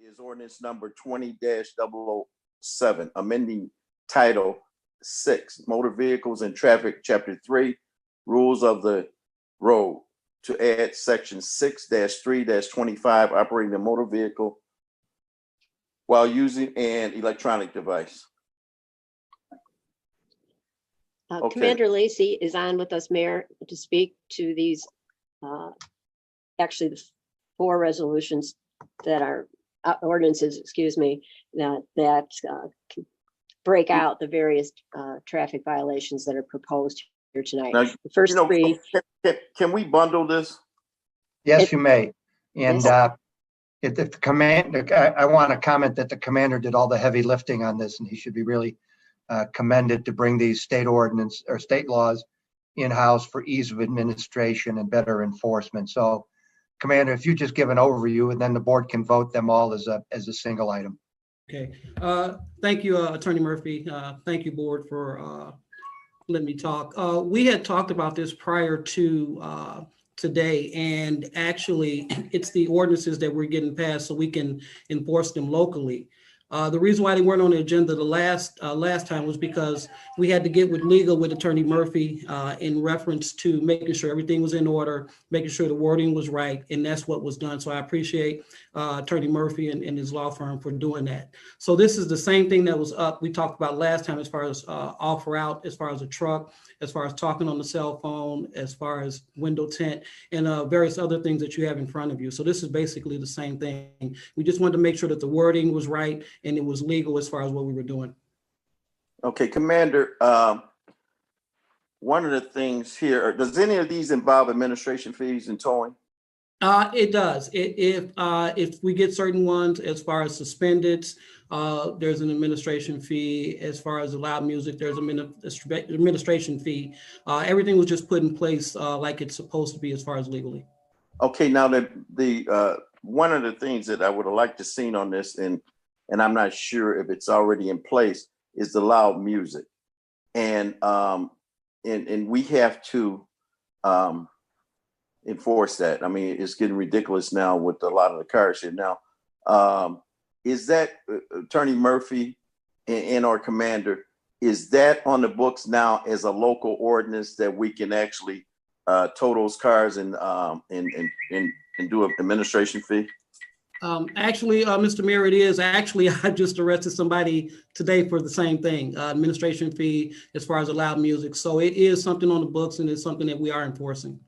Is ordinance number 20-007, amending Title 6, Motor Vehicles and Traffic, Chapter 3, Rules of the Road, to add Section 6-3-25, operating a motor vehicle while using an electronic device. Okay. Commander Lacey is on with us, Mayor, to speak to these, actually the 4 resolutions that are ordinances, excuse me, that break out the various traffic violations that are proposed here tonight. Now, the first 3. Can we bundle this? Yes, you may. And Yes. if the commander, I want to comment that the commander did all the heavy lifting on this, and he should be really commended to bring these state ordinance or state laws in-house for ease of administration and better enforcement. So, Commander, if you just give an overview, and then the board can vote them all as a single item. Okay. Thank you, Attorney Murphy. Thank you, board, for letting me talk. We had talked about this prior to today, and actually it's the ordinances that we're getting passed so we can enforce them locally. The reason why they weren't on the agenda the last time was because we had to get with legal with Attorney Murphy in reference to making sure everything was in order, making sure the wording was right, and that's what was done. So I appreciate Attorney Murphy and his law firm for doing that. So this is the same thing that was up. We talked about last time as far as offer out, as far as a truck, as far as talking on the cell phone, as far as window tint, and various other things that you have in front of you. So this is basically the same thing. We just wanted to make sure that the wording was right and it was legal as far as what we were doing. Okay, Commander, one of the things here, does any of these involve administration fees and towing? It does. If we get certain ones, as far as suspended, there's an administration fee. As far as loud music, there's an administration fee. Everything was just put in place like it's supposed to be as far as legally. Okay, now the one of the things that I would have liked to seen on this, and I'm not sure if it's already in place, is the loud music, and we have to enforce that. I mean, it's getting ridiculous now with a lot of the cars here now. Is that Attorney Murphy and our commander? Is that on the books now as a local ordinance that we can actually tow those cars and do an administration fee? Actually, Mr. Mayor, it is. Actually, I just arrested somebody today for the same thing, administration fee as far as the loud music. So it is something on the books, and it's something that we are enforcing.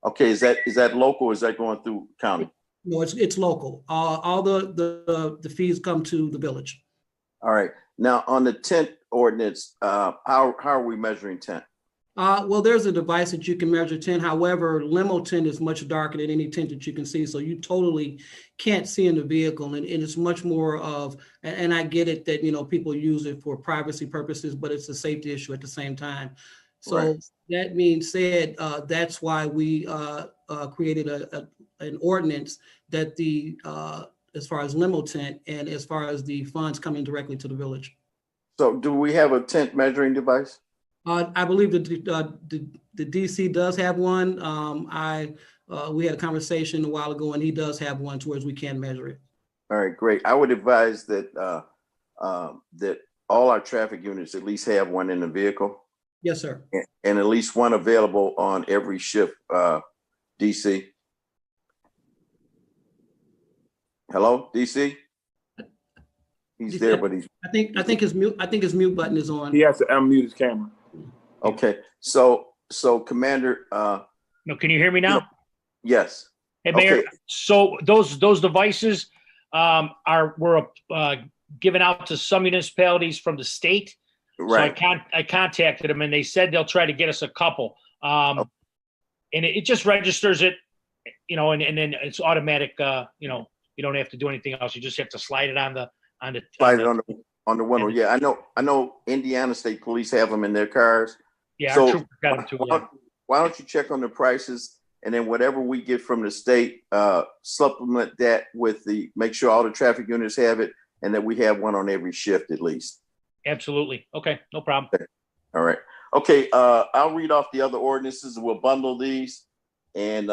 Okay, is that local or is that going through county? No, it's local. All the fees come to the village. All right. Now on the tent ordinance, how are we measuring tent? Well, there's a device that you can measure tent. However, limo tent is much darker than any tent that you can see. So you totally can't see in the vehicle. And it's much more of, and I get it that, people use it for privacy purposes, but it's a safety issue at the same time. So right. That being said, that's why we created an ordinance that as far as limo tent and as far as the funds coming directly to the village. So do we have a tent measuring device? I believe the DC does have one. We had a conversation a while ago, and he does have one towards we can measure it. All right, great. I would advise that that all our traffic units at least have one in the vehicle. Yes, sir. And at least one available on every shift. DC. Hello, DC. He's there, but he's. I think his mute button is on. He has to unmute his camera. Okay, so Commander. No, can you hear me now? Yes. Hey, Mayor. Okay. So those devices were given out to some municipalities from the state. Right. So I contacted them, and they said they'll try to get us a couple. And it just registers it, and then it's automatic. You don't have to do anything else. You just have to slide it on the window. Yeah, I know Indiana State Police have them in their cars. Yeah, so our trooper got them too. Why don't you check on the prices, and then whatever we get from the state, supplement that with make sure all the traffic units have it, and that we have one on every shift at least. Absolutely. Okay, no problem. Okay. All right. Okay, I'll read off the other ordinances. We'll bundle these and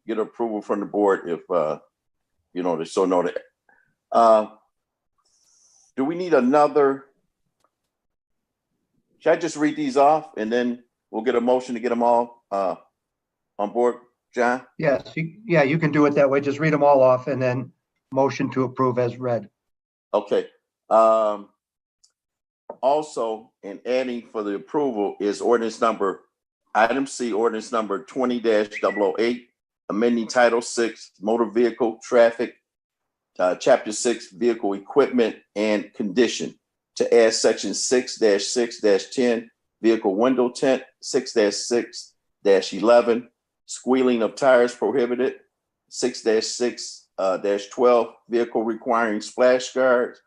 get approval from the board if there's so noted. Do we need another? Should I just read these off and then we'll get a motion to get them all on board, John? Yes, yeah, you can do it that way. Just read them all off and then motion to approve as read. Okay. Also, in adding for the approval is item C, ordinance number 20-008, amending Title 6 Motor Vehicle Traffic, Chapter 6 Vehicle Equipment and Condition to add section 6-6-10 Vehicle Window Tint, 6-6-11 Squealing of Tires Prohibited, 6-6-12 Vehicle Requiring Splash Guards,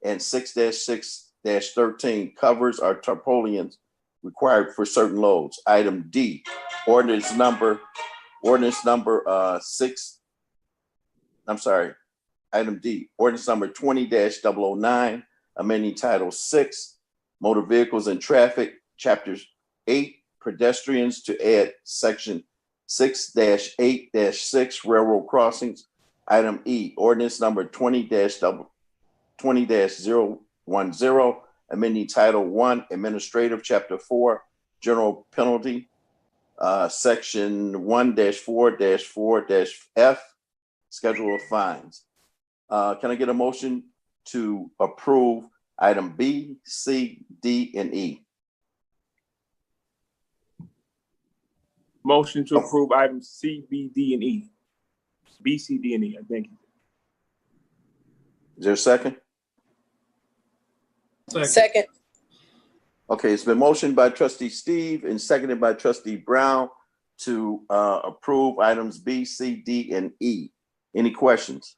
and 6-6-13 Covers or Tarpaulins required for certain loads. Item D, ordinance number Item D, ordinance number 20-009, amending Title 6, Motor Vehicles and Traffic, Chapter 8, Pedestrians to add section 6-8-6, Railroad Crossings. Item E, ordinance number 20-010, amending Title 1, Administrative, Chapter 4, General Penalty, Section 1-4-4-F, Schedule of Fines. Can I get a motion to approve item B, C, D, and E? Motion to approve items C, B, D, and E. B, C, D, and E. Thank you. Is there a second? Second. Okay, it's been motioned by trustee Steve and seconded by trustee Brown to approve items B, C, D, and E. Any questions?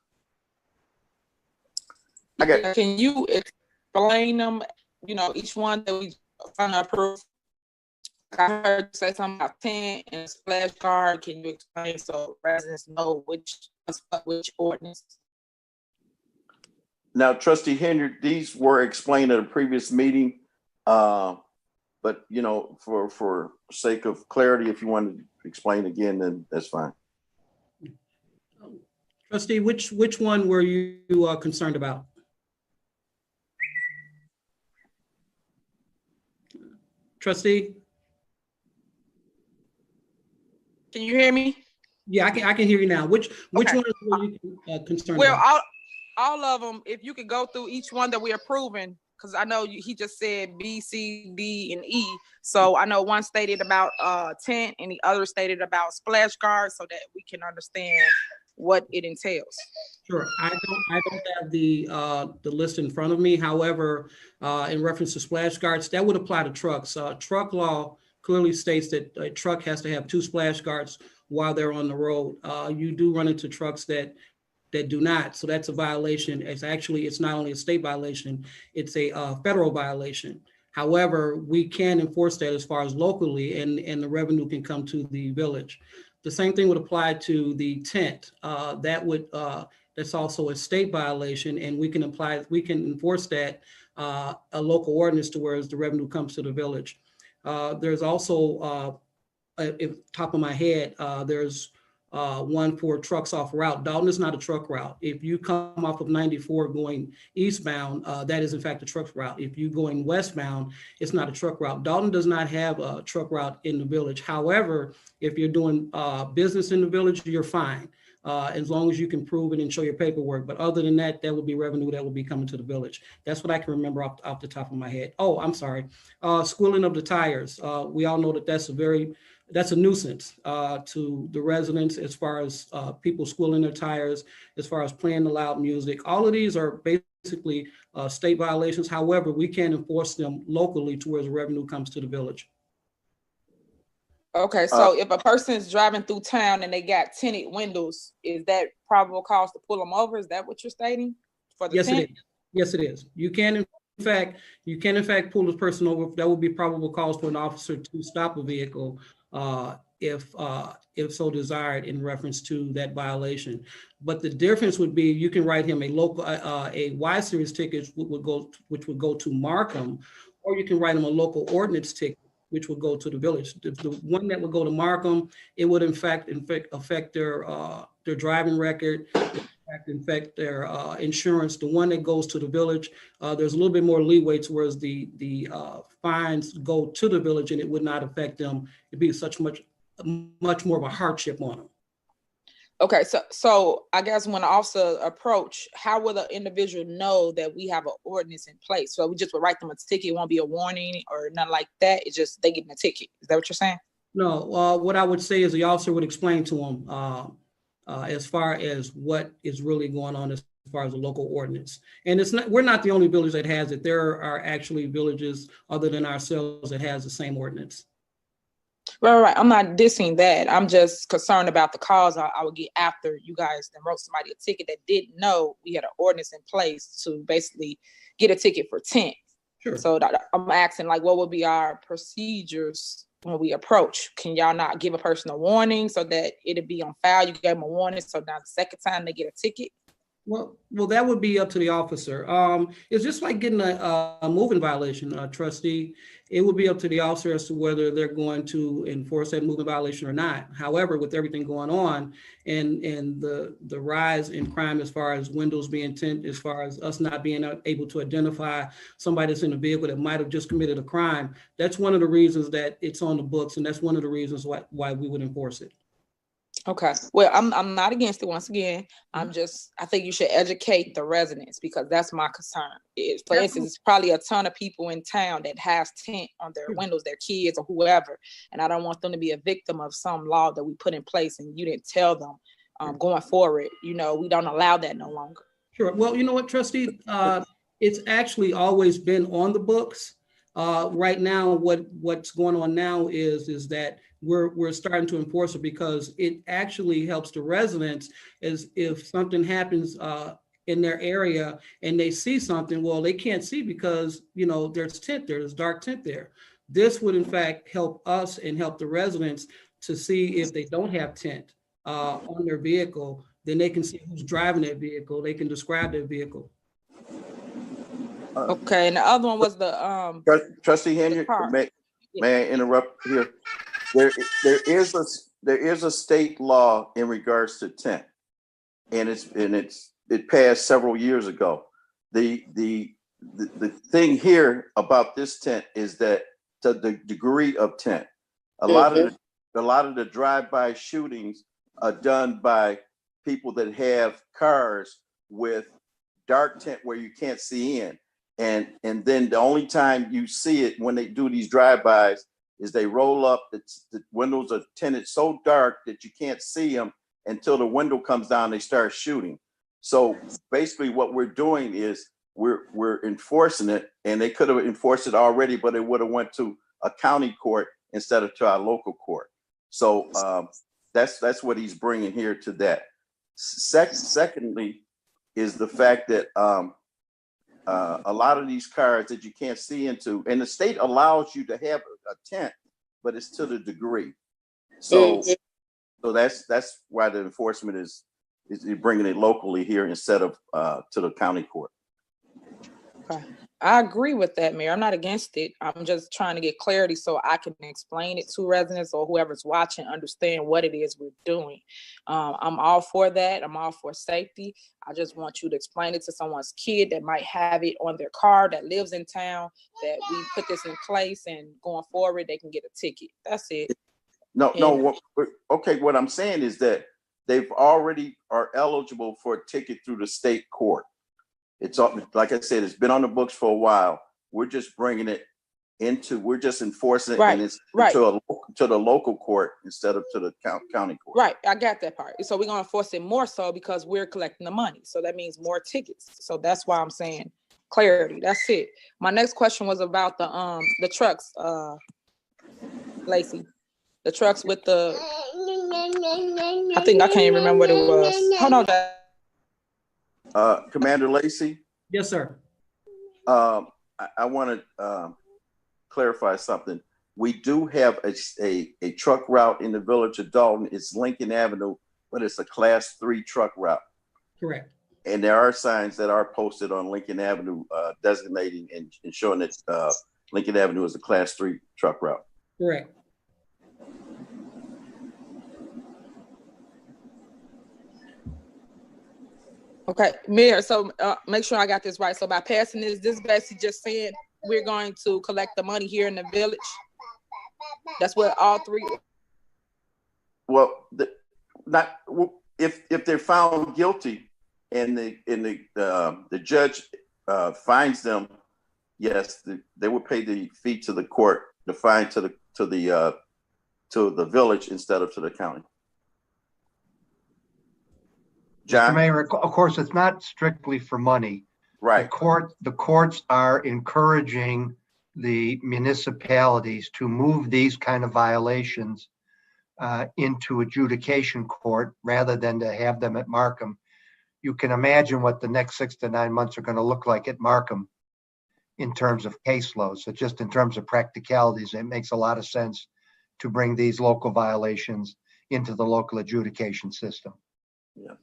Can you explain them, each one that we trying to approve? I heard you say something about 10 and a splash guard. Can you explain so residents know which ordinance? Now, trustee Henry, these were explained at a previous meeting, but for sake of clarity, if you want to explain again, then that's fine. Trustee, which one were you concerned about? Trustee? Can you hear me? Yeah, I can hear you now. Which Okay. one were you concerned Well, about? all of them, if you could go through each one that we're approving, because I know he just said B, C, D, and E. So I know one stated about tent and the other stated about splash guards so that we can understand what it entails. Sure, I don't have the list in front of me. However, in reference to splash guards, that would apply to trucks. Truck law clearly states that a truck has to have 2 splash guards while they're on the road. You do run into trucks that do not, so that's a violation. It's not only a state violation, it's a federal violation. However, we can enforce that as far as locally, and the revenue can come to the village. The same thing would apply to the tent. That's also a state violation, and we can enforce that a local ordinance to where the revenue comes to the village. There's also, top of my head, there's one for trucks off route. Dolton is not a truck route. If you come off of 94 going eastbound, that is in fact a truck route. If you're going westbound, it's not a truck route. Dolton does not have a truck route in the village. However, if you're doing business in the village, you're fine, as long as you can prove it and show your paperwork. But other than that, that would be revenue that will be coming to the village. That's what I can remember off the top of my head. Oh, I'm sorry. Squealing of the tires. We all know that that's a nuisance to the residents, as far as people squealing their tires, as far as playing the loud music. All of these are basically state violations. However, we can enforce them locally to where the revenue comes to the village. Okay, so if a person is driving through town and they got tinted windows, is that probable cause to pull them over? Is that what you're stating for the tent? It is. Yes, it is. You can in fact pull this person over. That would be probable cause for an officer to stop a vehicle if so desired in reference to that violation. But the difference would be you can write him a Y series ticket, which would go to Markham, or you can write him a local ordinance ticket, which would go to the village. The one that would go to Markham, it would in fact affect their driving record, affect their insurance. The one that goes to the village, there's a little bit more leeway to whereas the fines go to the village and it would not affect them. It'd be much more of a hardship on them. Okay, so I guess when the officer approach, how will the individual know that we have an ordinance in place? So we just would write them a ticket, it won't be a warning or nothing like that. It's just they getting a ticket. Is that what you're saying? No, what I would say is the officer would explain to them as far as what is really going on as far as the local ordinance. And we're not the only village that has it. There are actually villages other than ourselves that has the same ordinance. Right. I'm not dissing that. I'm just concerned about the cause I would get after you guys then wrote somebody a ticket that didn't know we had an ordinance in place to basically get a ticket for tent. Sure. So I'm asking, like, what would be our procedures when we approach? Can y'all not give a person a warning so that it'd be on file? You gave them a warning, so now the second time they get a ticket? Well, that would be up to the officer. It's just like getting a moving violation, trustee. It would be up to the officer as to whether they're going to enforce that moving violation or not. However, with everything going on and the rise in crime as far as windows being tinted, as far as us not being able to identify somebody that's in a vehicle that might have just committed a crime, that's one of the reasons that it's on the books, and that's one of the reasons why we would enforce it. Okay. Well, I'm not against it. Once again, I think you should educate the residents because that's my concern. For instance, it's probably a ton of people in town that has tint on their windows, their kids or whoever. And I don't want them to be a victim of some law that we put in place and you didn't tell them going forward. We don't allow that no longer. Sure. Well, you know what, trustee? It's actually always been on the books. Right now, what's going on now is that we're starting to enforce it because it actually helps the residents as if something happens in their area and they see something, well, they can't see because, there's tint there, there's dark tint there. This would in fact help us and help the residents to see if they don't have tint on their vehicle, then they can see who's driving that vehicle. They can describe their vehicle. Okay, and the other one was the Trustee Henry, may I interrupt here? There is a state law in regards to tent, and it passed several years ago. The thing here about this tent is that to the degree of tent, a lot of the drive-by shootings are done by people that have cars with dark tint where you can't see in. And then the only time you see it when they do these drive-bys is they roll up, the windows are tinted so dark that you can't see them until the window comes down, they start shooting. So basically what we're doing is we're enforcing it, and they could have enforced it already, but it would have went to a county court instead of to our local court. So that's what he's bringing here to that. Secondly is the fact that a lot of these cars that you can't see into, and the state allows you to have a tent, but it's to the degree. So that's why the enforcement is bringing it locally here instead of to the county court. Okay. I agree with that, Mayor. I'm not against it. I'm just trying to get clarity so I can explain it to residents or whoever's watching, understand what it is we're doing. I'm all for that. I'm all for safety. I just want you to explain it to someone's kid that might have it on their car that lives in town, that we put this in place and going forward, they can get a ticket. That's it. Okay, what I'm saying is that they've already are eligible for a ticket through the state court. It's like I said, it's been on the books for a while. We're just bringing it we're just enforcing it, and it's to the local court instead of to the county court. Right, I got that part. So we're gonna enforce it more so because we're collecting the money. So that means more tickets. So that's why I'm saying clarity. That's it. My next question was about the trucks, Lacey. The trucks with the I can't even remember what it was. Hold on, Commander Lacey? Yes, sir. I want to clarify something. We do have a truck route in the village of Dolton. It's Lincoln Avenue, but it's a class 3 truck route. Correct. And there are signs that are posted on Lincoln Avenue designating and showing that Lincoln Avenue is a class 3 truck route. Correct. Okay, Mayor, so make sure I got this right. So by passing this basically just saying we're going to collect the money here in the village? That's what all three. Well, if they're found guilty and the judge fines them, yes, they would pay the fee to the court, the fine to the village instead of to the county. Mr. John? Mayor, of course, it's not strictly for money. Right. The courts are encouraging the municipalities to move these kind of violations into adjudication court rather than to have them at Markham. You can imagine what the next 6 to 9 months are going to look like at Markham in terms of caseload. So just in terms of practicalities, it makes a lot of sense to bring these local violations into the local adjudication system. Yeah.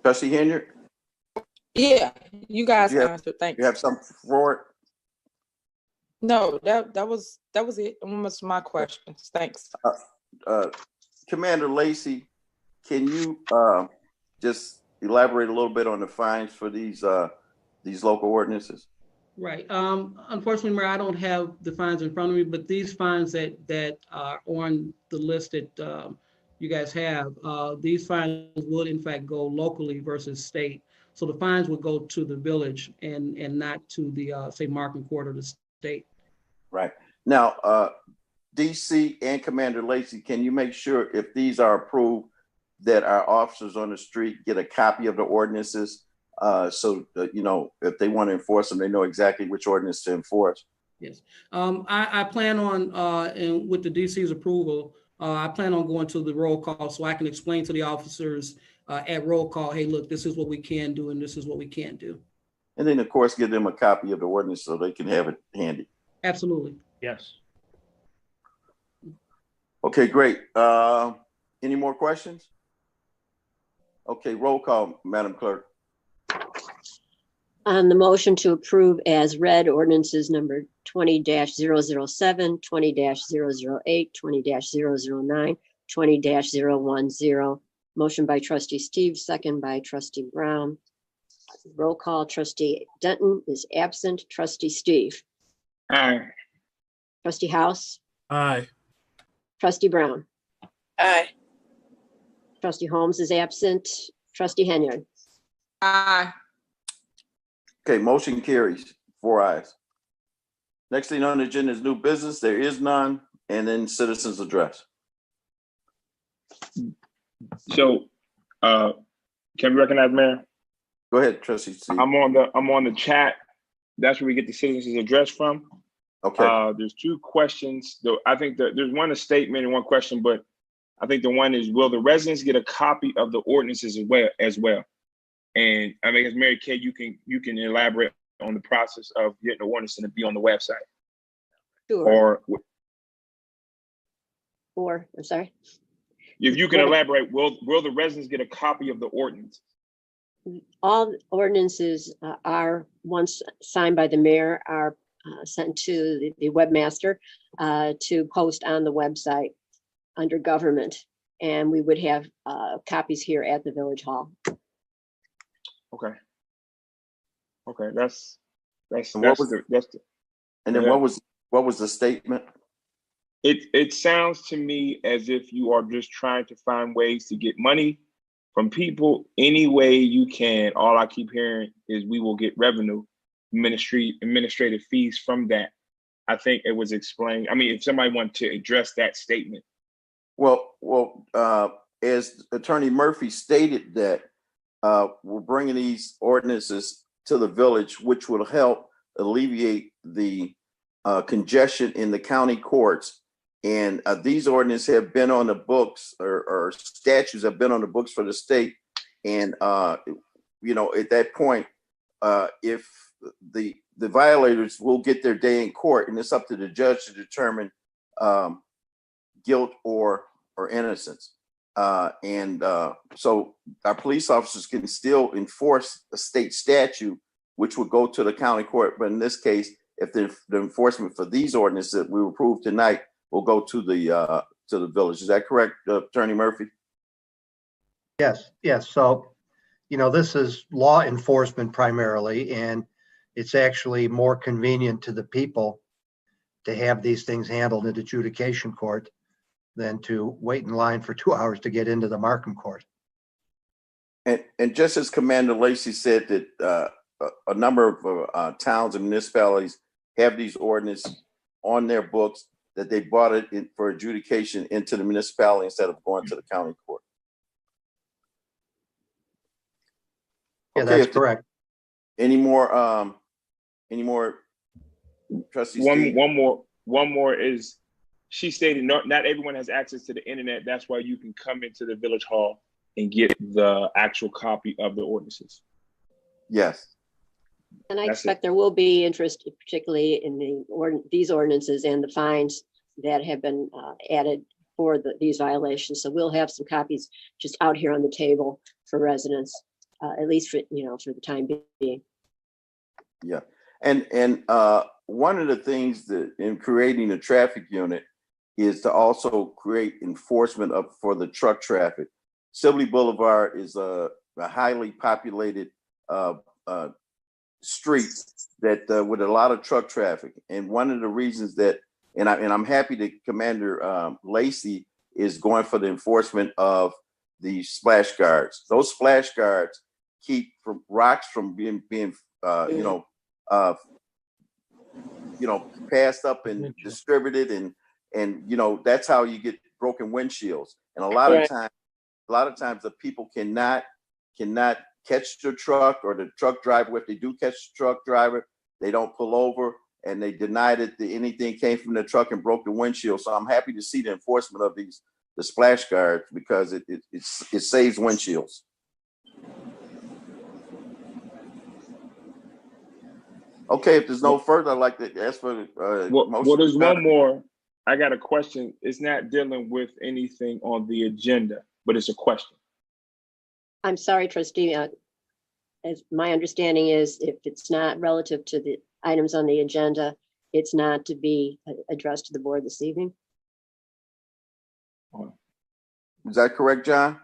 Trustee Henry, Yeah, you guys You have- answered. Thanks. you have something for it? No, that was it. That was my questions. Thanks. Commander Lacey, can you just elaborate a little bit on the fines for these local ordinances? Right. Unfortunately, Mayor, I don't have the fines in front of me, but these fines that are on the list that you guys have, these fines would in fact go locally versus state. So the fines would go to the village and not to the say Markham Court or the state. Right. Now, DC and Commander Lacey, can you make sure if these are approved that our officers on the street get a copy of the ordinances so that, if they want to enforce them, they know exactly which ordinance to enforce? Yes. I plan on, and with the DC's approval, I plan on going to the roll call so I can explain to the officers at roll call, hey, look, this is what we can do and this is what we can't do. And then, of course, give them a copy of the ordinance so they can have it handy. Absolutely. Yes. Okay, great. Any more questions? Okay, roll call, Madam Clerk. On the motion to approve as read, ordinances number 20-007, 20-008, 20-009, 20-010. Motion by trustee Steve, second by trustee Brown. Roll call, trustee Denton is absent. Trustee Steve. Aye. Trustee House. Aye. Trustee Brown. Aye. Trustee Holmes is absent. Trustee Henyard. Aye. Okay, motion carries, 4 ayes. Next thing on the agenda is new business. There is none. And then citizens address. So, can we recognize Mayor? Go ahead, trustee Steve. I'm on the chat. That's where we get the citizens address from. Okay, There's 2 questions. Though I think that there's one a statement and one question, but I think the one is, will the residents get a copy of the ordinances as well? And I mean, as Mary Kay, you can elaborate on the process of getting the ordinance and be on the website. Sure. Or, I'm sorry. If you can elaborate, will the residents get a copy of the ordinance? All ordinances are, once signed by the mayor, are sent to the webmaster to post on the website under government. And we would have copies here at the village hall. Okay. That's And what was- and then yeah. what was the statement? It sounds to me as if you are just trying to find ways to get money from people any way you can. All I keep hearing is we will get revenue, administrative fees from that. I think it was explained. I mean, if somebody wanted to address that statement. Well, as Attorney Murphy stated that we're bringing these ordinances to the village, which will help alleviate the congestion in the county courts. And these ordinances have been on the books, or statutes have been on the books for the state. And, at that point, if the violators will get their day in court, and it's up to the judge to determine guilt or innocence. So our police officers can still enforce a state statute which would go to the county court. But in this case, if the enforcement for these ordinances that we approved tonight will go to the village. Is that correct, Attorney Murphy? Yes, yes. So, this is law enforcement primarily, and it's actually more convenient to the people to have these things handled in adjudication court than to wait in line for 2 hours to get into the Markham court. And just as Commander Lacey said that a number of towns and municipalities have these ordinances on their books, that they brought it in for adjudication into the municipality instead of going to the county court. Yeah, Okay, that's correct. Any more trustees? One more is, she stated not everyone has access to the internet. That's why you can come into the village hall and get the actual copy of the ordinances. Yes. And I That's expect there will be interest, particularly in these ordinances and the fines that have been added for these violations. So we'll have some copies just out here on the table for residents, at least for the time being. Yeah. And one of the things that in creating a traffic unit is to also create enforcement for the truck traffic. Sibley Boulevard is a highly populated street that with a lot of truck traffic. And one of the reasons that, and I'm happy that Commander Lacey is going for the enforcement of the splash guards. Those splash guards keep rocks from being passed up and distributed, and that's how you get broken windshields. And a lot of times the people cannot catch the truck, or the truck driver. If they do catch the truck driver, they don't pull over, and they deny that anything came from the truck and broke the windshield. So I'm happy to see the enforcement of the splash guards, because it saves windshields. Okay, if there's no further, I'd like to ask for well, there's one more. I got a question. It's not dealing with anything on the agenda, but it's a question. I'm sorry, trustee. As my understanding is, if it's not relative to the items on the agenda, it's not to be addressed to the board this evening. Is that correct, John?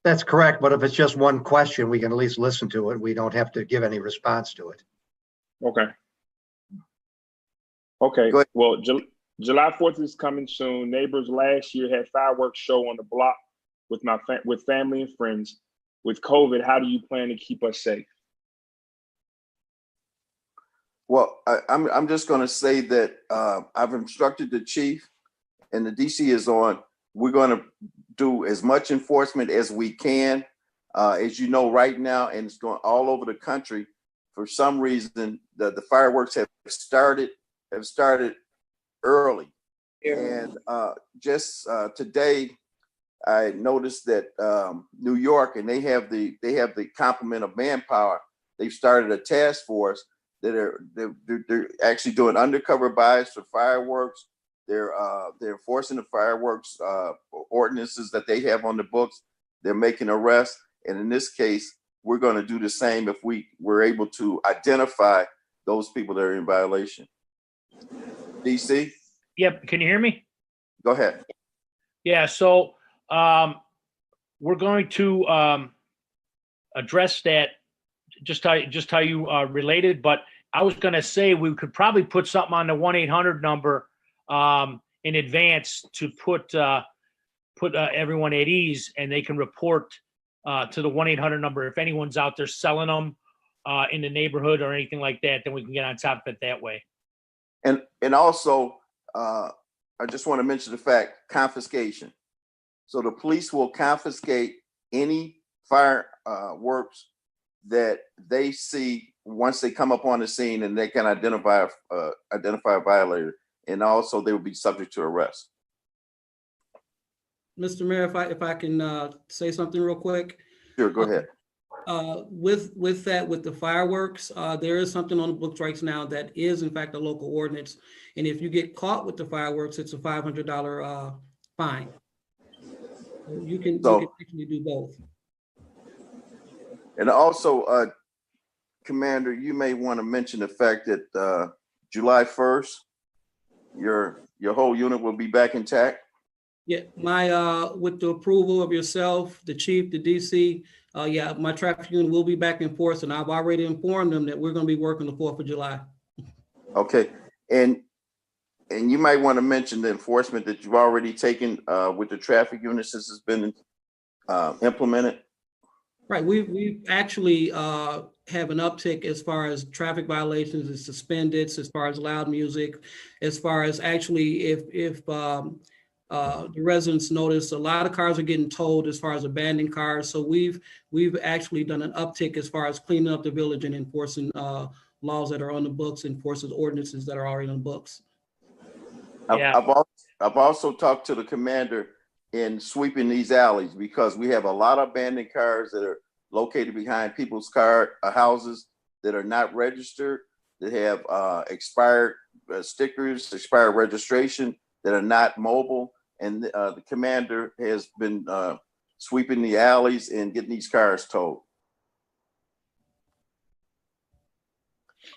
That's correct, but if it's just one question, we can at least listen to it. We don't have to give any response to it. Okay. Okay. Go ahead. Well, July 4th is coming soon. Neighbors last year had fireworks show on the block with family and friends. With COVID, how do you plan to keep us safe? Well, I'm just going to say that I've instructed the chief, and the DC is on. We're going to do as much enforcement as we can. As you know, right now, and it's going all over the country. For some reason, the fireworks have started early, and just today, I noticed that New York, and they have the complement of manpower. They've started a task force that they're actually doing undercover buys for fireworks. They're enforcing the fireworks ordinances that they have on the books. They're making arrests, and in this case, we're going to do the same if we're able to identify those people that are in violation. DC? Yep. Can you hear me? Go ahead. Yeah. So we're going to address that just how you related, but I was going to say we could probably put something on the 1-800 number in advance to put everyone at ease, and they can report to the 1-800 number if anyone's out there selling them in the neighborhood or anything like that. Then we can get on top of it that way. And also, I just want to mention the fact confiscation. So the police will confiscate any fireworks that they see once they come up on the scene, and they can identify a violator, and also they will be subject to arrest. Mr. Mayor, if I can say something real quick. Sure, go ahead. With the fireworks, there is something on the books right now that is in fact a local ordinance, and if you get caught with the fireworks, it's a $500 fine. You can actually do both. And also, Commander, you may want to mention the fact that July 1st, your whole unit will be back intact. Yeah, with the approval of yourself, the chief, the DC, yeah, my traffic unit will be back in force, and I've already informed them that we're going to be working the 4th of July. Okay, and you might want to mention the enforcement that you've already taken with the traffic units since it's been implemented. Right, we actually have an uptick as far as traffic violations and suspended, as far as loud music, as far as actually if the residents notice a lot of cars are getting towed as far as abandoned cars. So we've actually done an uptick as far as cleaning up the village and enforcing laws that are on the books, enforcing ordinances that are already on the books. Yeah. I've also talked to the commander in sweeping these alleys because we have a lot of abandoned cars that are located behind people's houses that are not registered, that have expired stickers, expired registration, that are not mobile. And the commander has been sweeping the alleys and getting these cars towed.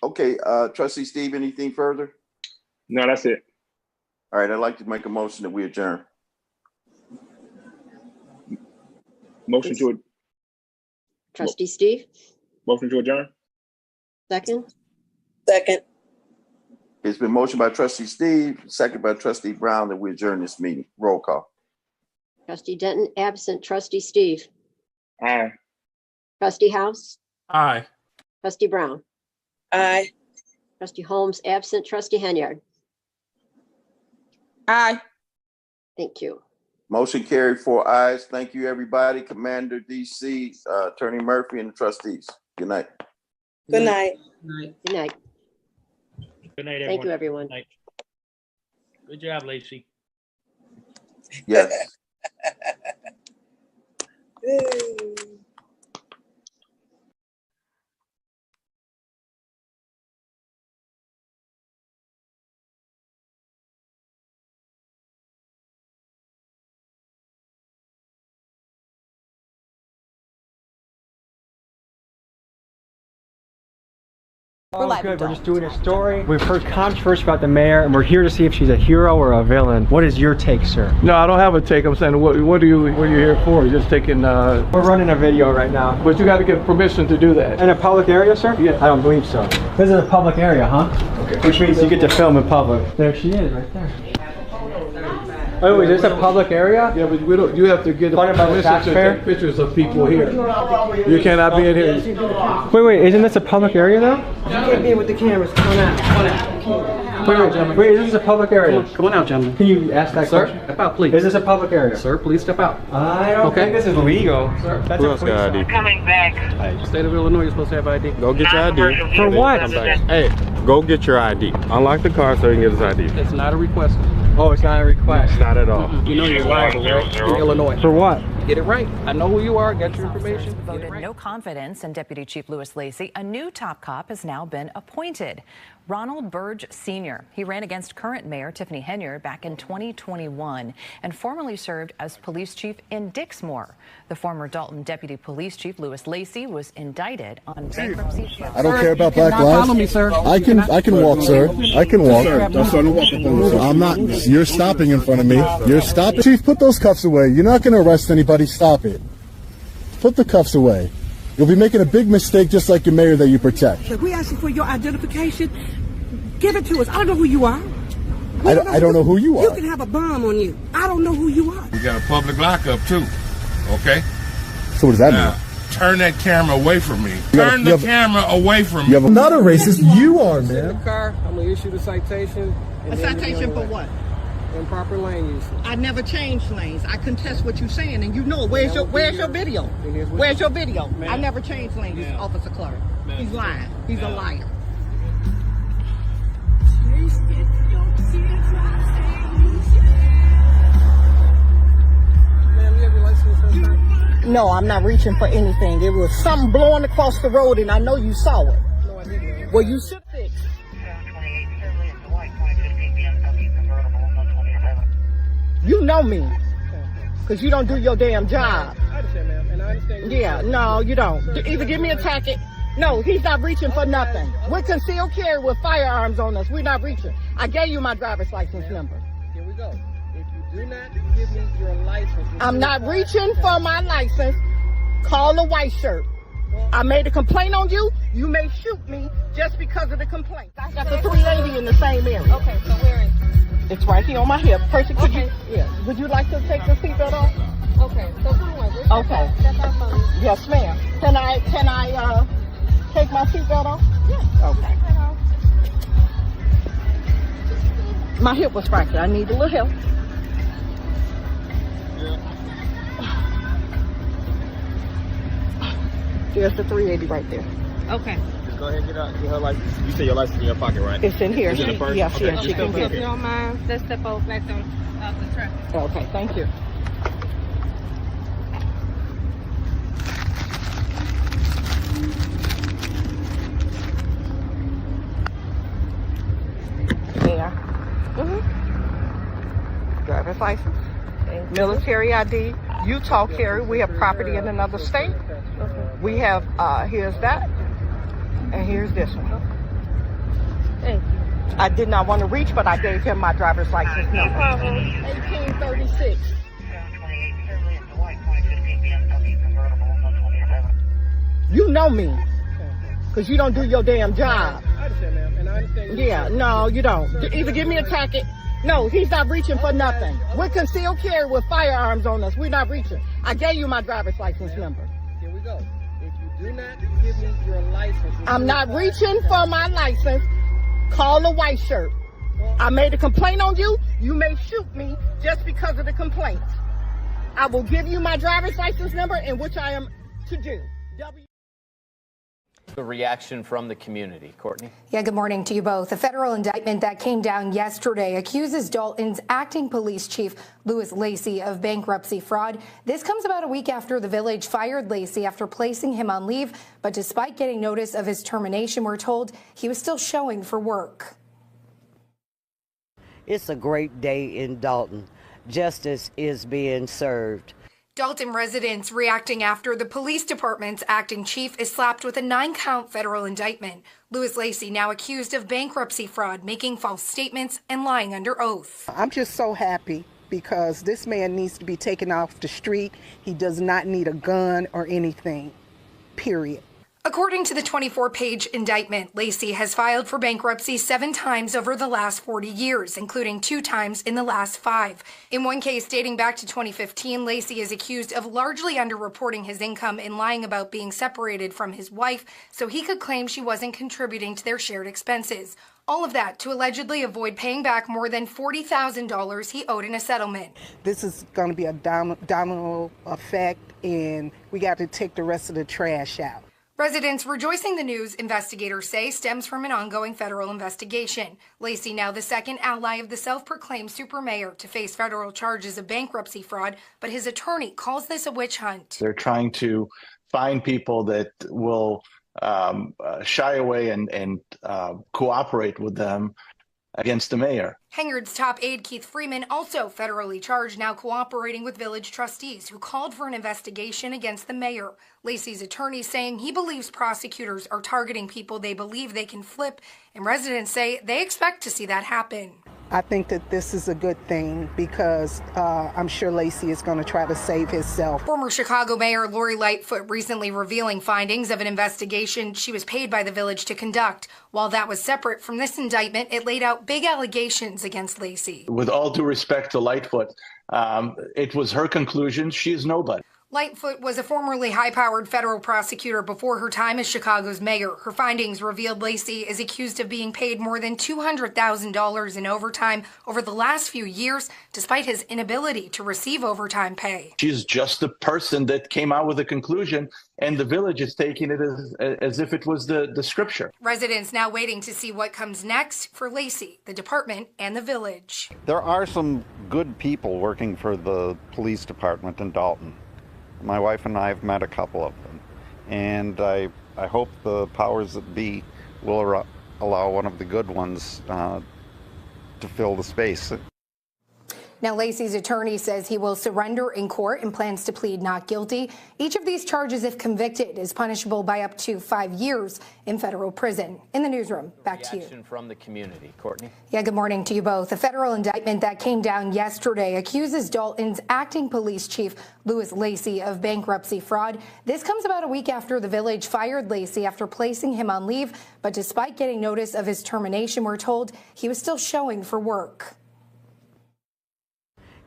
Okay, Trustee Steve, anything further? No, that's it. All right, I'd like to make a motion that we adjourn. Motion to Trustee Steve, adjourn. second. Second. It's been motioned by Trustee Steve, second by Trustee Brown, that we adjourn this meeting. Roll call. Trustee Denton, absent. Trustee Steve. Aye. Trustee House. Aye. Trustee Brown. Aye. Trustee Holmes, absent. Trustee Henyard. Aye. Thank you. Motion carried, 4 ayes. Thank you, everybody. Commander, DC, Attorney Murphy, and the trustees. Good night. Good night. Good night. Good night, everyone. Thank you, everyone. Good night. Good job, Lacey. Yes. All good. We're just doing a story. We've heard controversy about the mayor, and we're here to see if she's a hero or a villain. What is your take, sir? No, I don't have a take. I'm saying, what are you here for? You're just taking. We're running a video right now. But you got to get permission to do that. In a public area, sir? Yeah. I don't believe so. This is a public area, huh? Okay. Which means you get to film in public. There she is, right there. Oh, is this a public area? Yeah, but we don't. You have to get Funded by the permission to taxpayer? take pictures of people here. You cannot be in here. Wait, isn't this a public area though? You can't be in with the cameras. Come on out. Come on out. Wait, this is a public area. Come on out, gentlemen. Can you ask that Sir, question? step out, please. Is this a public area? Sir, please step out. I don't think this is legal. Sir, that's Who a else police got ID? stop. Coming back. State of Illinois, you're supposed to have ID. Go get your ID. For what? Come back. Hey, go get your ID. Unlock the car so you can get his ID. It's not a request. Oh, it's not a request. Not at all. You know you're liable, right? In Illinois. For what? Get it right. I know who you are. Get your information. Get it Voted right. no confidence in Deputy Chief Louis Lacey. A new top cop has now been appointed. Ronald Burge Sr. He ran against current Mayor Tiffany Henyard back in 2021 and formerly served as police chief in Dixmoor. The former Dolton Deputy Police Chief Louis Lacey was indicted on bankruptcy. I don't care about black lives. Follow me, sir. I can walk, sir. I can walk. I'm not. You're stopping in front of me. You're stopping. Chief, put those cuffs away. You're not going to arrest anybody. Stop it. Put the cuffs away. You'll be making a big mistake, just like your mayor that you protect. If we ask you for your identification, give it to us. I don't know who you are. I don't know who you You are. can have a bomb on you. I don't know who you are. We got a public lockup too, okay? So what does that Now, mean? turn that camera away from me. You have- Turn you the have- camera away from me. I'm not a racist. You are, man. Car, I'm going to issue the citation. A citation for what? Improper lane use. I never changed lanes. I contest what you're saying, and you know. Where's your video? Where's your video? I never changed lanes, Officer Clark. He's lying. He's a liar. No, I'm not reaching for anything. It was something blowing across the road, and I know you saw it. Well, you should fix. You know me, because you don't do your damn job. I understand, ma'am, and I understand. Yeah, no, you don't. Either give me a ticket No, he's not reaching for nothing. We're concealed carry with firearms on us. We're not reaching. I gave you my driver's license number. Here we go. If you do not give me your license. I'm not reaching for my license. Call the white shirt. I made a complaint on you. You may shoot me just because of the complaint. I got the 380 in the same area. Okay, so where is it? It's right here on my hip. Person, could Okay. you? Yeah. Would you like to take the seatbelt off? Okay, so who was it? Okay. Step out for me. Yes, ma'am. Can I take my seatbelt off? Yeah. Okay. My hip was fractured. I need a little help. There's the 380 right there. Okay. Just go ahead and get her license. You say your license in your pocket, right? It's in here. Is it in the purse? Yes, Okay, yes, just you can step get up it. If you don't mind, let's step over back off the traffic. Okay, thank you. Yeah. Driver's license, military ID, Utah carry. We have property in another state. We have, here's that, and here's this one. Thank you. I did not want to reach, but I gave him my driver's license number. 1836. You know me, because you don't do your damn job. I understand, ma'am, and I understand. Yeah, no, you don't. Either give me a ticket. No, he's not reaching for nothing. We're concealed carry with firearms on us. We're not reaching. I gave you my driver's license number. Here we go. If you do not give me your license. I'm not reaching for my license. Call the white shirt. I made a complaint on you. You may shoot me just because of the complaint. I will give you my driver's license number, in which I am to do. The reaction from the community. Courtney? Yeah, good morning to you both. A federal indictment that came down yesterday accuses Dolton's acting police chief, Louis Lacey, of bankruptcy fraud. This comes about a week after the village fired Lacey after placing him on leave. But despite getting notice of his termination, we're told he was still showing for work. It's a great day in Dolton. Justice is being served. Dolton residents reacting after the police department's acting chief is slapped with a 9-count federal indictment. Louis Lacey now accused of bankruptcy fraud, making false statements and lying under oath. I'm just so happy because this man needs to be taken off the street. He does not need a gun or anything, period. According to the 24-page indictment, Lacey has filed for bankruptcy 7 times over the last 40 years, including 2 times in the last 5. In one case dating back to 2015, Lacey is accused of largely underreporting his income and lying about being separated from his wife so he could claim she wasn't contributing to their shared expenses. All of that to allegedly avoid paying back more than $40,000 he owed in a settlement. This is going to be a domino effect, and we got to take the rest of the trash out. Residents rejoicing the news, investigators say, stems from an ongoing federal investigation. Lacey, now the second ally of the self-proclaimed super mayor to face federal charges of bankruptcy fraud, but his attorney calls this a witch hunt. They're trying to find people that will shy away and cooperate with them against the mayor. Hengard's top aide, Keith Freeman, also federally charged, now cooperating with village trustees who called for an investigation against the mayor. Lacey's attorney saying he believes prosecutors are targeting people they believe they can flip, and residents say they expect to see that happen. I think that this is a good thing because I'm sure Lacey is going to try to save himself. Former Chicago Mayor Lori Lightfoot recently revealing findings of an investigation she was paid by the village to conduct. While that was separate from this indictment, it laid out big allegations against Lacey. With all due respect to Lightfoot, it was her conclusion. She is nobody. Lightfoot was a formerly high-powered federal prosecutor before her time as Chicago's mayor. Her findings revealed Lacey is accused of being paid more than $200,000 in overtime over the last few years, despite his inability to receive overtime pay. She's just the person that came out with a conclusion, and the village is taking it as if it was the scripture. Residents now waiting to see what comes next for Lacey, the department, and the village. There are some good people working for the police department in Dolton. My wife and I have met a couple of them, and I hope the powers that be will allow one of the good ones to fill the space. Now, Lacey's attorney says he will surrender in court and plans to plead not guilty. Each of these charges, if convicted, is punishable by up to 5 years in federal prison. In the newsroom, back to you. Reaction from the community. Courtney? Yeah, good morning to you both. A federal indictment that came down yesterday accuses Dolton's acting police chief, Lacey, of bankruptcy fraud. This comes about a week after the village fired Lacey after placing him on leave. But despite getting notice of his termination, we're told he was still showing for work.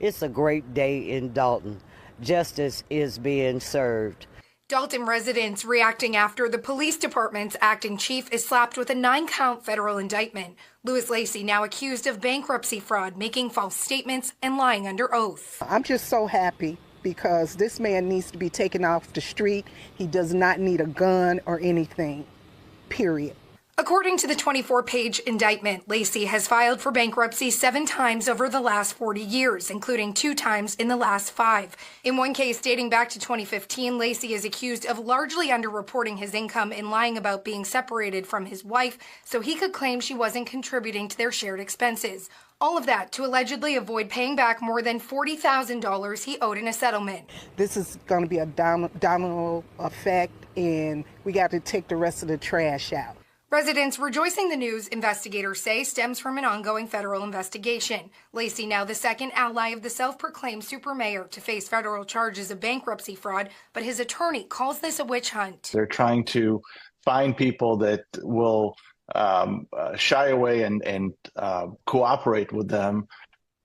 It's a great day in Dolton. Justice is being served. Dolton residents reacting after the police department's acting chief is slapped with a 9-count federal indictment. Lacey now accused of bankruptcy fraud, making false statements and lying under oath. I'm just so happy because this man needs to be taken off the street. He does not need a gun or anything, period. According to the 24-page indictment, Lacey has filed for bankruptcy 7 times over the last 40 years, including 2 times in the last 5. In one case dating back to 2015, Lacey is accused of largely underreporting his income and lying about being separated from his wife so he could claim she wasn't contributing to their shared expenses. All of that to allegedly avoid paying back more than $40,000 he owed in a settlement. This is going to be a domino effect, and we got to take the rest of the trash out. Residents rejoicing the news, investigators say, stems from an ongoing federal investigation. Lacey, now the second ally of the self-proclaimed super mayor to face federal charges of bankruptcy fraud, but his attorney calls this a witch hunt. They're trying to find people that will shy away and cooperate with them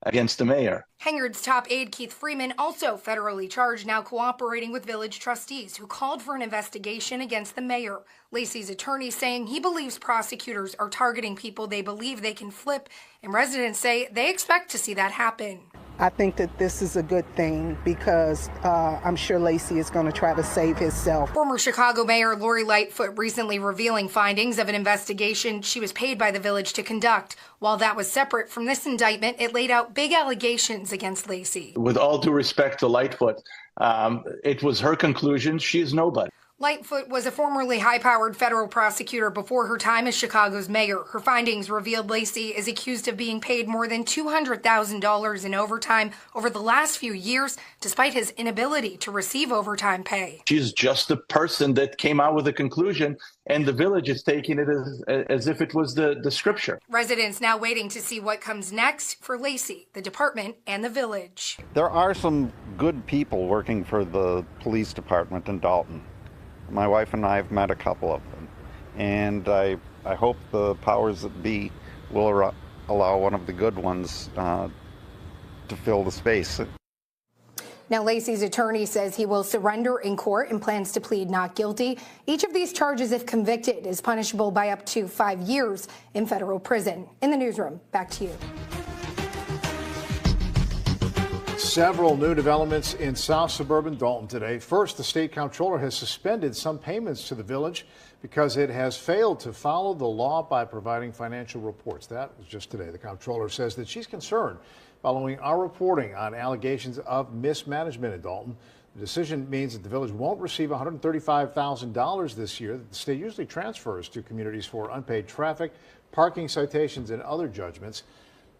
against the mayor. Henyard's top aide, Keith Freeman, also federally charged, now cooperating with village trustees who called for an investigation against the mayor. Lacey's attorney saying he believes prosecutors are targeting people they believe they can flip, and residents say they expect to see that happen. I think that this is a good thing because I'm sure Lacey is going to try to save himself. Former Chicago Mayor Lori Lightfoot recently revealing findings of an investigation she was paid by the village to conduct. While that was separate from this indictment, it laid out big allegations against Lacey. With all due respect to Lightfoot, it was her conclusion. She is nobody. Lightfoot was a formerly high-powered federal prosecutor before her time as Chicago's mayor. Her findings revealed Lacey is accused of being paid more than $200,000 in overtime over the last few years, despite his inability to receive overtime pay. She's just the person that came out with a conclusion, and the village is taking it as if it was the scripture. Residents now waiting to see what comes next for Lacey, the department, and the village. There are some good people working for the police department in Dolton. My wife and I have met a couple of them, and I hope the powers that be will allow one of the good ones to fill the space. Now, Lacey's attorney says he will surrender in court and plans to plead not guilty. Each of these charges, if convicted, is punishable by up to 5 years in federal prison. In the newsroom, back to you. Several new developments in South Suburban Dolton today. First, the state comptroller has suspended some payments to the village because it has failed to follow the law by providing financial reports. That was just today. The comptroller says that she's concerned following our reporting on allegations of mismanagement in Dolton. The decision means that the village won't receive $135,000 this year that the state usually transfers to communities for unpaid traffic, parking citations, and other judgments.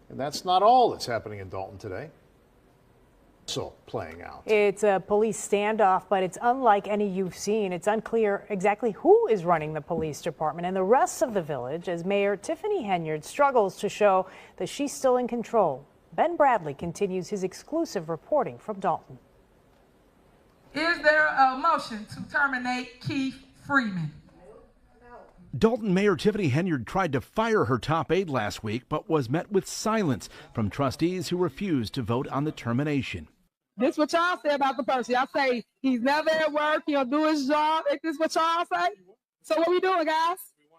And that's not all that's happening in Dolton today. So playing out. It's a police standoff, but it's unlike any you've seen. It's unclear exactly who is running the police department and the rest of the village as Mayor Tiffany Henyard struggles to show that she's still in control. Ben Bradley continues his exclusive reporting from Dolton. Is there a motion to terminate Keith Freeman? Dolton Mayor Tiffany Henyard tried to fire her top aide last week, but was met with silence from trustees who refused to vote on the termination. This is what y'all say about the person. Y'all say he's never at work, he'll do his job. Is this what y'all say? So what we doing, guys?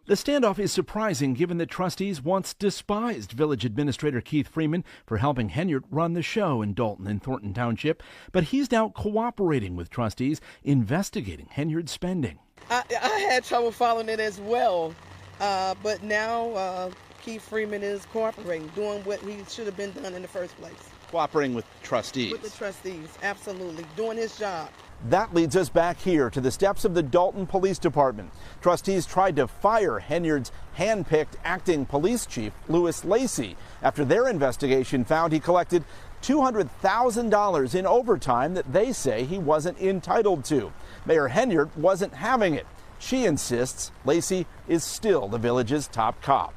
The standoff is surprising given that trustees once despised village administrator Keith Freeman for helping Henyard run the show in Dolton and Thornton Township, but he's now cooperating with trustees investigating Henyard's spending. I had trouble following it as well, but now Keith Freeman is cooperating, doing what he should have been done in the first place. Cooperating with trustees. With the trustees, absolutely, doing his job. That leads us back here to the steps of the Dolton Police Department. Trustees tried to fire Henyard's hand-picked acting police chief, Lacey, after their investigation found he collected $200,000 in overtime that they say he wasn't entitled to. Mayor Henyard wasn't having it. She insists Lacey is still the village's top cop.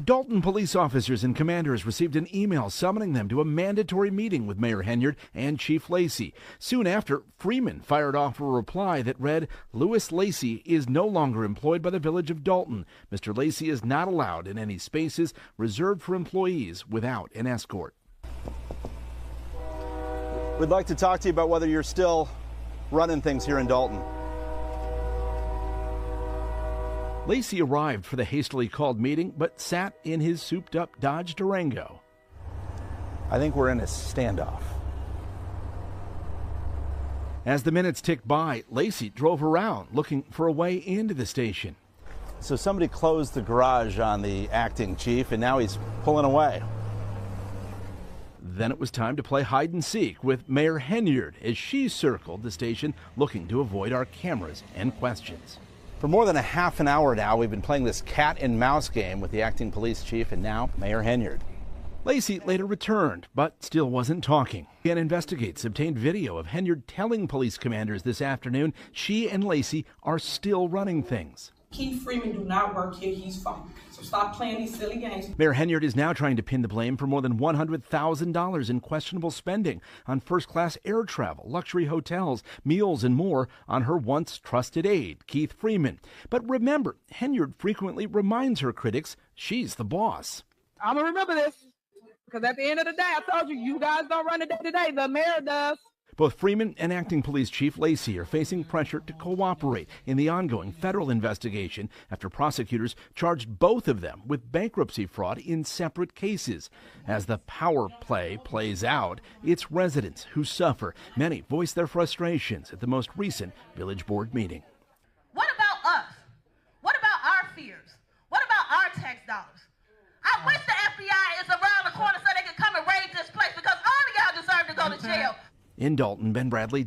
Dolton police officers and commanders received an email summoning them to a mandatory meeting with Mayor Henyard and Chief Lacey. Soon after, Freeman fired off a reply that read, Lewis Lacey is no longer employed by the village of Dolton. Mr. Lacey is not allowed in any spaces reserved for employees without an escort. We'd like to talk to you about whether you're still running things here in Dolton. Lacey arrived for the hastily called meeting, but sat in his souped-up Dodge Durango. I think we're in a standoff. As the minutes ticked by, Lacey drove around looking for a way into the station. So somebody closed the garage on the acting chief, and now he's pulling away. Then it was time to play hide and seek with Mayor Henyard as she circled the station looking to avoid our cameras and questions. For more than a half an hour now, we've been playing this cat and mouse game with the acting police chief and now Mayor Henyard. Lacey later returned, but still wasn't talking. And Investigates obtained video of Henyard telling police commanders this afternoon she and Lacey are still running things. Keith Freeman do not work here, he's fired. So stop playing these silly games. Mayor Henyard is now trying to pin the blame for more than $100,000 in questionable spending on first-class air travel, luxury hotels, meals, and more on her once trusted aide, Keith Freeman. But remember, Henyard frequently reminds her critics she's the boss. I'm going to remember this, because at the end of the day, I told you, you guys don't run the day today, the mayor does. Both Freeman and Acting Police Chief Lacey are facing pressure to cooperate in the ongoing federal investigation after prosecutors charged both of them with bankruptcy fraud in separate cases. As the power play plays out, it's residents who suffer. Many voice their frustrations at the most recent village board meeting. What about us? What about our fears? What about our tax dollars? I wish the FBI is around the corner so they can come and raid this place, because all of y'all deserve to go to jail. In Dolton, Ben Bradley,